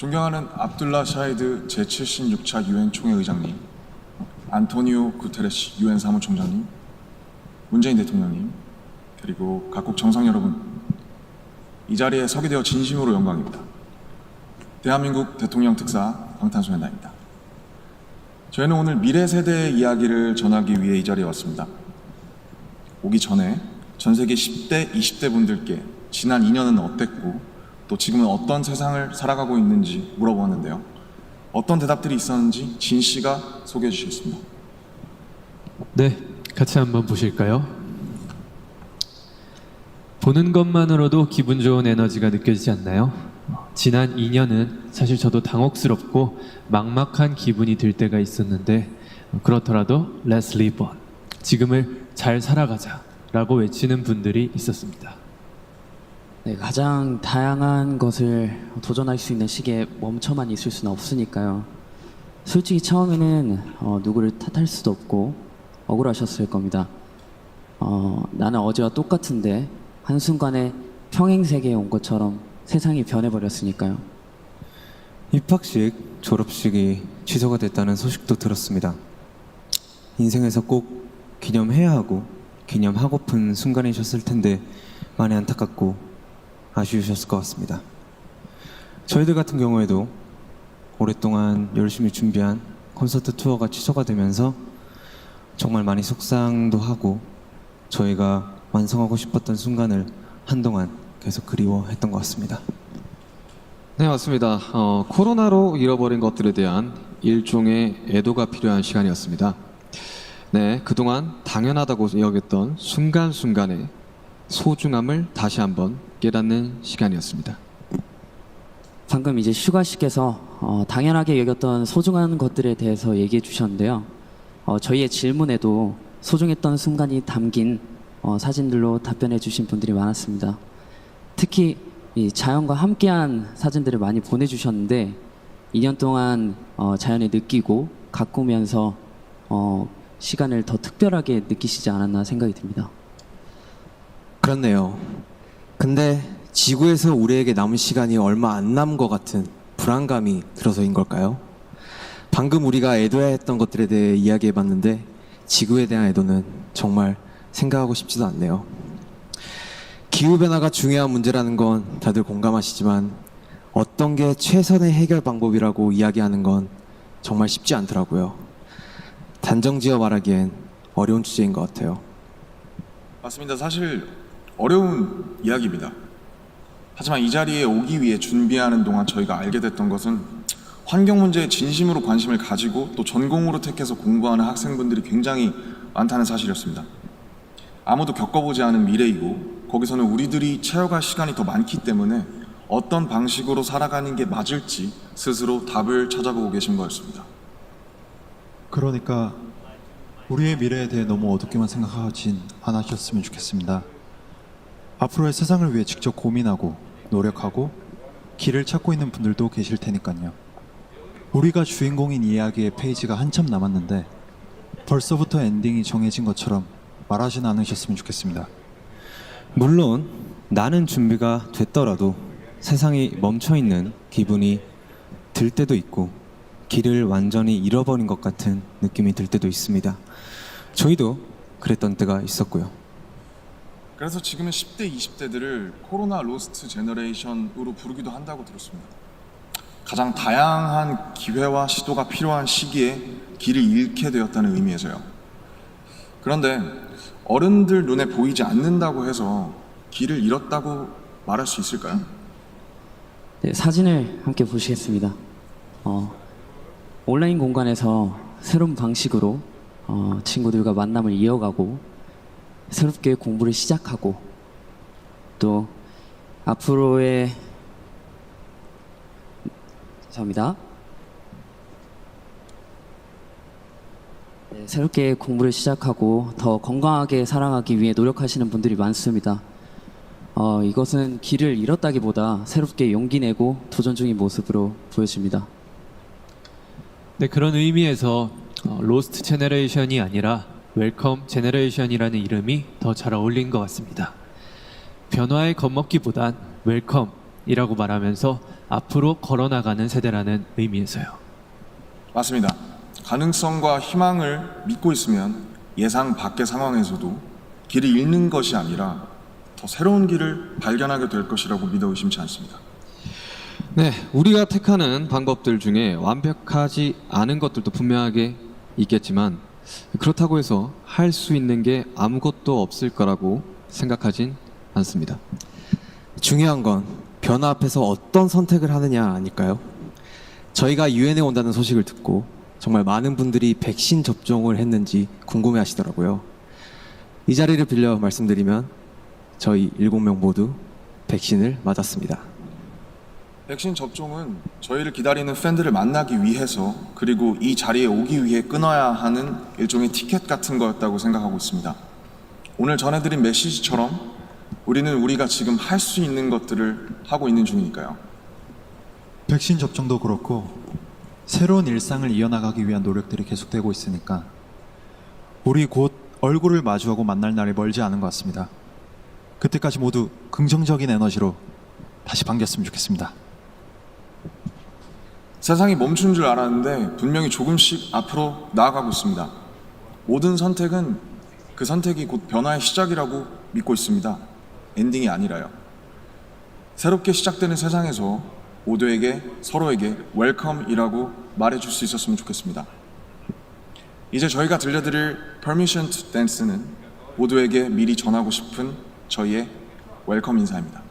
존경하는 압둘라 샤히드 제76차 유엔 총회 의장님, 안토니오 구테레시 유엔 사무총장님, 문재인 대통령님, 그리고 각국 정상 여러분, 이 자리에 서게 되어 진심으로 영광입니다. 대한민국 대통령 특사 방탄소년단입니다. 저희는 오늘 미래 세대의 이야기를 전하기 위해 이 자리에 왔습니다. 오기 전에 전 세계 10대, 20대 분들께 지난 2년은 어땠고 또 지금은 어떤 세상을 살아가고 있는지 물어보았는데요. 어떤 대답들이 있었는지 진 씨가 소개해 주시겠습니다. 네, 같이 한번 보실까요? 보는 것만으로도 기분 좋은 에너지가 느껴지지 않나요? 지난 2년은 사실 저도 당혹스럽고 막막한 기분이 들 때가 있었는데 그렇더라도 Let's live on, 지금을 잘 살아가자 라고 외치는 분들이 있었습니다. 네, 가장 다양한 것을 도전할 수 있는 시기에 멈춰만 있을 수는 없으니까요. 솔직히 처음에는 누구를 탓할 수도 없고 억울하셨을 겁니다. 나는 어제와 똑같은데 한순간에 평행세계에 온 것처럼 세상이 변해버렸으니까요. 입학식, 졸업식이 취소가 됐다는 소식도 들었습니다. 인생에서 꼭 기념해야 하고 기념하고픈 순간이셨을 텐데 많이 안타깝고 아쉬우셨을 것 같습니다. 저희들 같은 경우에도 오랫동안 열심히 준비한 콘서트 투어가 취소가 되면서 정말 많이 속상도 하고 저희가 완성하고 싶었던 순간을 한동안 계속 그리워했던 것 같습니다. 네, 맞습니다. 코로나로 잃어버린 것들에 대한 일종의 애도가 필요한 시간이었습니다. 네, 그동안 당연하다고 여겼던 순간순간의 소중함을 다시 한번 깨닫는 시간이었습니다. 방금 이제 슈가 씨께서 당연하게 여겼던 소중한 것들에 대해서 얘기해 주셨는데요. 저희의 질문에도 소중했던 순간이 담긴 사진들로 답변해 주신 분들이 많았습니다. 특히 이 자연과 함께한 사진들을 많이 보내주셨는데 2년 동안 자연을 느끼고 가꾸면서 시간을 더 특별하게 느끼시지 않았나 생각이 듭니다. 그렇네요. 근데 지구에서 우리에게 남은 시간이 얼마 안 남은 것 같은 불안감이 들어서인 걸까요? 방금 우리가 애도해야 했던 것들에 대해 이야기해봤는데 지구에 대한 애도는 정말 생각하고 싶지도 않네요. 기후변화가 중요한 문제라는 건 다들 공감하시지만 어떤 게 최선의 해결 방법이라고 이야기하는 건 정말 쉽지 않더라고요. 단정지어 말하기엔 어려운 주제인 것 같아요. 맞습니다. 사실 어려운 이야기입니다. 하지만 이 자리에 오기 위해 준비하는 동안 저희가 알게 됐던 것은 환경 문제에 진심으로 관심을 가지고 또 전공으로 택해서 공부하는 학생분들이 굉장히 많다는 사실이었습니다. 아무도 겪어보지 않은 미래이고 거기서는 우리들이 채워갈 시간이 더 많기 때문에 어떤 방식으로 살아가는 게 맞을지 스스로 답을 찾아보고 계신 거였습니다. 그러니까 우리의 미래에 대해 너무 어둡게만 생각하진 않으셨으면 좋겠습니다. 앞으로의 세상을 위해 직접 고민하고 노력하고 길을 찾고 있는 분들도 계실 테니까요. 우리가 주인공인 이야기의 페이지가 한참 남았는데 벌써부터 엔딩이 정해진 것처럼 말하진 않으셨으면 좋겠습니다. 물론 나는 준비가 됐더라도 세상이 멈춰있는 기분이 들 때도 있고 길을 완전히 잃어버린 것 같은 느낌이 들 때도 있습니다. 저희도 그랬던 때가 있었고요. 그래서 지금은 10대, 20대들을 코로나 로스트 제너레이션으로 부르기도 한다고 들었습니다. 가장 다양한 기회와 시도가 필요한 시기에 길을 잃게 되었다는 의미에서요. 그런데 어른들 눈에 보이지 않는다고 해서 길을 잃었다고 말할 수 있을까요? 네, 사진을 함께 보시겠습니다. 온라인 공간에서 새로운 방식으로 친구들과 만남을 이어가고 새롭게 공부를 시작하고 또 앞으로의 죄송합니다. 네, 새롭게 공부를 시작하고 더 건강하게 살아가기 위해 노력하시는 분들이 많습니다. 이것은 길을 잃었다기보다 새롭게 용기 내고 도전 중인 모습으로 보여집니다. 네, 그런 의미에서 로스트 제너레이션이 아니라 웰컴 제너레이션이라는 이름이 더 잘 어울린 것 같습니다. 변화에 겁먹기보단 웰컴이라고 말하면서 앞으로 걸어나가는 세대라는 의미에서요. 맞습니다. 가능성과 희망을 믿고 있으면 예상 밖의 상황에서도 길을 잃는 것이 아니라 더 새로운 길을 발견하게 될 것이라고 믿어 의심치 않습니다. 네, 우리가 택하는 방법들 중에 완벽하지 않은 것들도 분명하게 있겠지만 그렇다고 해서 할 수 있는 게 아무것도 없을 거라고 생각하진 않습니다. 중요한 건 변화 앞에서 어떤 선택을 하느냐 아닐까요? 저희가 유엔에 온다는 소식을 듣고 정말 많은 분들이 백신 접종을 했는지 궁금해 하시더라고요. 이 자리를 빌려 말씀드리면 저희 7명 모두 백신을 맞았습니다. 백신 접종은 저희를 기다리는 팬들을 만나기 위해서 그리고 이 자리에 오기 위해 끊어야 하는 일종의 티켓 같은 거였다고 생각하고 있습니다. 오늘 전해드린 메시지처럼 우리는 우리가 지금 할 수 있는 것들을 하고 있는 중이니까요. 백신 접종도 그렇고 새로운 일상을 이어나가기 위한 노력들이 계속되고 있으니까 우리 곧 얼굴을 마주하고 만날 날이 멀지 않은 것 같습니다. 그때까지 모두 긍정적인 에너지로 다시 반겼으면 좋겠습니다. 세상이 멈춘 줄 알았는데 분명히 조금씩 앞으로 나아가고 있습니다. 모든 선택은 그 선택이 곧 변화의 시작이라고 믿고 있습니다. 엔딩이 아니라요. 새롭게 시작되는 세상에서 모두에게 서로에게 웰컴이라고 말해줄 수 있었으면 좋겠습니다. 이제 저희가 들려드릴 Permission to Dance는 모두에게 미리 전하고 싶은 저희의 웰컴 인사입니다.